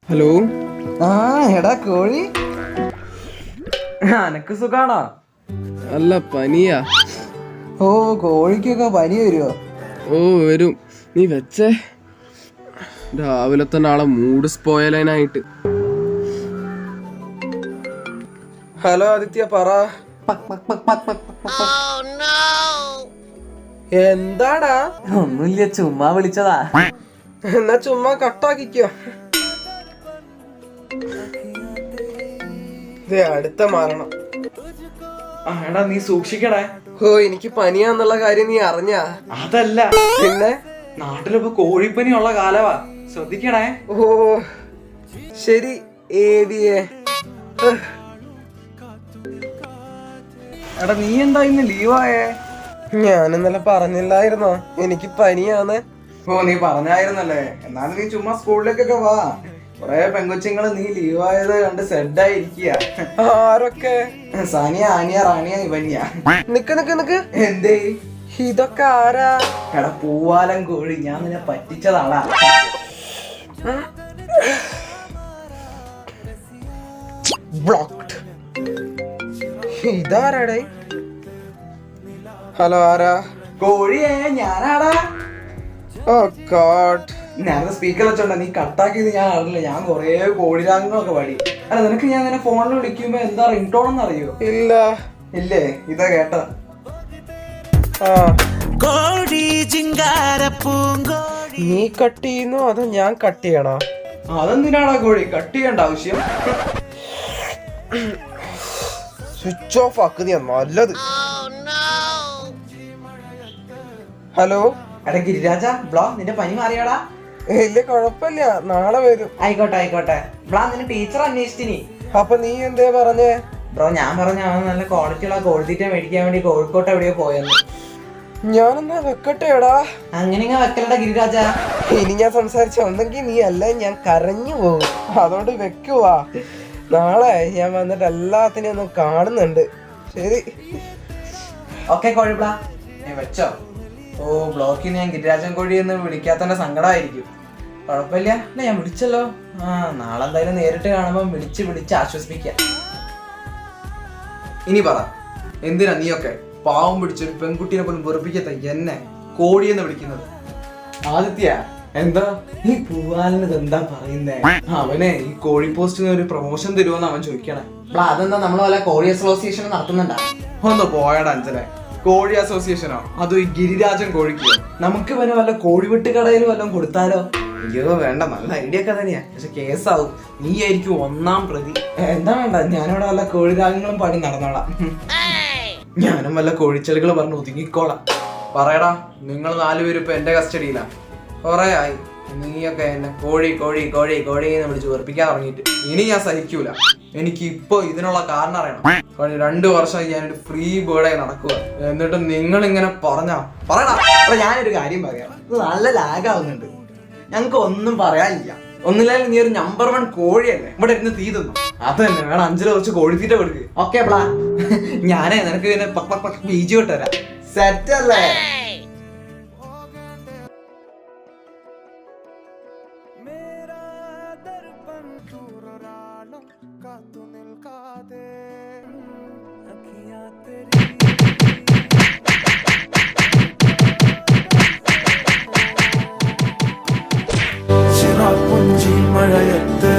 Hello. ആ എടാ കോഴി, അനക്ക് സുഖാണോ? അല്ല, പനിയാ. ഓ കോഴിക്കൊക്കെ പനി വരുമോ? ഓ വരും. നീ വെച്ചേ. രാവിലെ തന്നെ ആളെ മൂഡ് സ്പോയിലായിട്ട്. ഹലോ ആദിത്യ, പറ. എന്താടാ? ഒന്നുമില്ല, ചുമ്മാ വിളിച്ചതാ. എന്നാ ചുമ്മാ കട്ടാക്കിക്കോ. അടുത്ത മരണം. എടാ നീ സൂക്ഷിക്കണേ. ഓ, എനിക്ക് പനിയാന്നുള്ള കാര്യം നീ അറിഞ്ഞാ? അതല്ല, പിന്നെ നാട്ടിലിപ്പോ കോഴിപ്പനി ഉള്ള കാലവാ, ശ്രദ്ധിക്കണേ. ഓ ശരി ഏവിയെ. എടാ നീ എന്താ ഇന്ന് ലീവായേ? ഞാൻ ഇന്നലെ പറഞ്ഞില്ലായിരുന്നോ എനിക്ക് പനിയാന്ന്? ഓ നീ പറഞ്ഞായിരുന്നല്ലേ. എന്നാലും നീ ചുമ്മാ സ്കൂളിലേക്കൊക്കെ വാ. കൊറേ പെങ്കൊച്ചുങ്ങള് നീ ലീവായത് കണ്ട് സെഡായിരിക്കുക. ആരൊക്കെ? സാനിയ, ആനിയ, റാണിയ, ഇവന്യ. നിക്ക്. എന്തേ? ഇതൊക്കെ ആരാ? എടാ പൂവാലൻ കോഴി, ഞാൻ നിന്നെ പറ്റിച്ചതാണാ. ബ്ലോക്ക്ഡ്. ഇതാരാടേ? ഹലോ, ആരാ? കോഴിയേ, ഞാനാടാ. ഓ ഗോഡ്, ഞാനത് സ്പീക്കർ വെച്ചോണ്ടാ നീ കട്ടാക്കിയത് ഞാൻ അറിയില്ല. ഞാൻ കൊറേ കോഴിരാഗങ്ങളൊക്കെ പാടി. അല്ല, നിനക്ക് ഞാൻ നിന്നെ ഫോണിൽ വിളിക്കുമ്പോ എന്താ റിംഗ് ടോൺ എന്ന് അറിയോ? ഇല്ലേ? ഇതാ കേട്ട. നീ കട്ട് ചെയ്യുന്നോ അതോ ഞാൻ കട്ട് ചെയ്യണോ? അതെന്തിനാടാ കോഴി കട്ട് ചെയ്യേണ്ട ആവശ്യം? സ്വിച്ച് ഓഫ് ആക്കുന്നയാ നല്ലത്. ഹലോ. എടാ ഗിരിരാജ, ബ്ലോ നിന്റെ പനി മാറിയാടാ? ഇല്ല, കുഴപ്പമില്ല, നാളെ വരും. ആയിക്കോട്ടെ. ബ്ലോ നിന്റെ ടീച്ചർ അന്വേഷിച്ചിനി. അപ്പൊ നീ എന്തേ പറഞ്ഞേ? ബ്രോ ഞാൻ പറഞ്ഞ അവൻ നല്ല ക്വാളിറ്റിയുള്ള കോഴിത്തീറ്റ മേടിക്കാൻ വേണ്ടി കോഴിക്കോട്ട് എവിടെയോ പോയെന്ന്. ഞാനെന്നാ വെക്കട്ടെ എടാ. അങ്ങനെ വെക്കലടാ ഗിരിരാജ. ഇനി ഞാൻ സംസാരിച്ച ഒന്നെങ്കിൽ നീ അല്ല ഞാൻ കരഞ്ഞു പോകും. അതുകൊണ്ട് വെക്കുവാ. നാളെ ഞാൻ വന്നിട്ട് എല്ലാത്തിനെയും ഒന്ന് കാണുന്നുണ്ട്. ശരി. ഓക്കെ കോഴിബ്ലാ, വെച്ചോ. ഓ ബ്ലോക്കിൽ ഞാൻ ഗിരിരാജൻ കോഴി എന്ന് വിളിക്കാത്തതിന്റെ സങ്കടമായിരിക്കും. കുഴപ്പമില്ല, അല്ല ഞാൻ വിളിച്ചല്ലോ. നാളെ എന്തായാലും നേരിട്ട് കാണുമ്പോൾ വിളിച്ച് ആശ്വസിപ്പിക്കാം. ഇനി പറ, എന്തിനാ നീയൊക്കെ പാവം പിടിച്ചൊരു പെൺകുട്ടീനെ പോലും വെറുപ്പിക്കത്ത എന്നെ കോഴിയെന്ന് വിളിക്കുന്നത്? ആദിത്യ, എന്താ ഈ പൂവാലിന് എന്താ പറയുന്നേ? അവനെ ഈ കോഴി പോസ്റ്റിന് ഒരു പ്രൊമോഷൻ തരുമോന്ന് അവൻ ചോദിക്കണേ. അതെന്താ, നമ്മൾ വല്ല കോഴി അസോസിയേഷൻ നടത്തുന്നുണ്ടാ? ഒന്ന് പോയടാ അഞ്ചനെ. കോഴി അസോസിയേഷനോ? അതോ ഈ ഗിരിരാജൻ കോഴിക്കോ? നമുക്ക് പിന്നെ വല്ല കോഴിവെട്ട് കടയിൽ വല്ലതും കൊടുത്താലോ? അയ്യോ വേണ്ട, നല്ല ഐഡിയ ഒക്കെ തന്നെയാ, പക്ഷെ കേസാവും. നീ ആയിരിക്കും ഒന്നാം പ്രതി. എന്താ വേണ്ട, ഞാനിവിടെ വല്ല കോഴിരാഗങ്ങളും പാടി നടന്നോളാം. ഞാനും വല്ല കോഴിച്ചെളികൾ പറഞ്ഞ് ഒതുങ്ങിക്കോളാം. പറയടാ, നിങ്ങൾ 4 പേരും ഇപ്പൊ എന്റെ കസ്റ്റഡിയിലാ. കൊറേ ആയി നീയൊക്കെ എന്നെ കോഴി എന്ന് വിളിച്ച് വെറുപ്പിക്കാൻ തുടങ്ങിയിട്ട്. ഇനി ഞാൻ സഹിക്കൂല. എനിക്ക് ഇപ്പൊ ഇതിനുള്ള കാരണം അറിയണം. 2 വർഷമായി ഞാനൊരു ഫ്രീ ബേർഡായി നടക്കുക. എന്നിട്ട് നിങ്ങൾ ഇങ്ങനെ പറടാ. ഞാനൊരു കാര്യം പറയാം, ഇത് നല്ല ലാഗാവുന്നുണ്ട്. ഞങ്ങക്ക് ഒന്നും പറയാനില്ല. ഒന്നില്ലാലും നീ ഒരു നമ്പർ 1 കോഴിയല്ലേ, ഇവിടെ ഇരുന്ന് തീ തിന്നു. അത് തന്നെ വേണം, 5 കുറച്ച് കോഴിത്തീറ്റ കൊടുക്കുക. ഓക്കെ ബ്ലാ, ഞാനേ നിനക്ക് പിന്നെ ബീജി വിട്ടുതരാം. സെറ്റ് അല്ലേ? മഴയത്ത്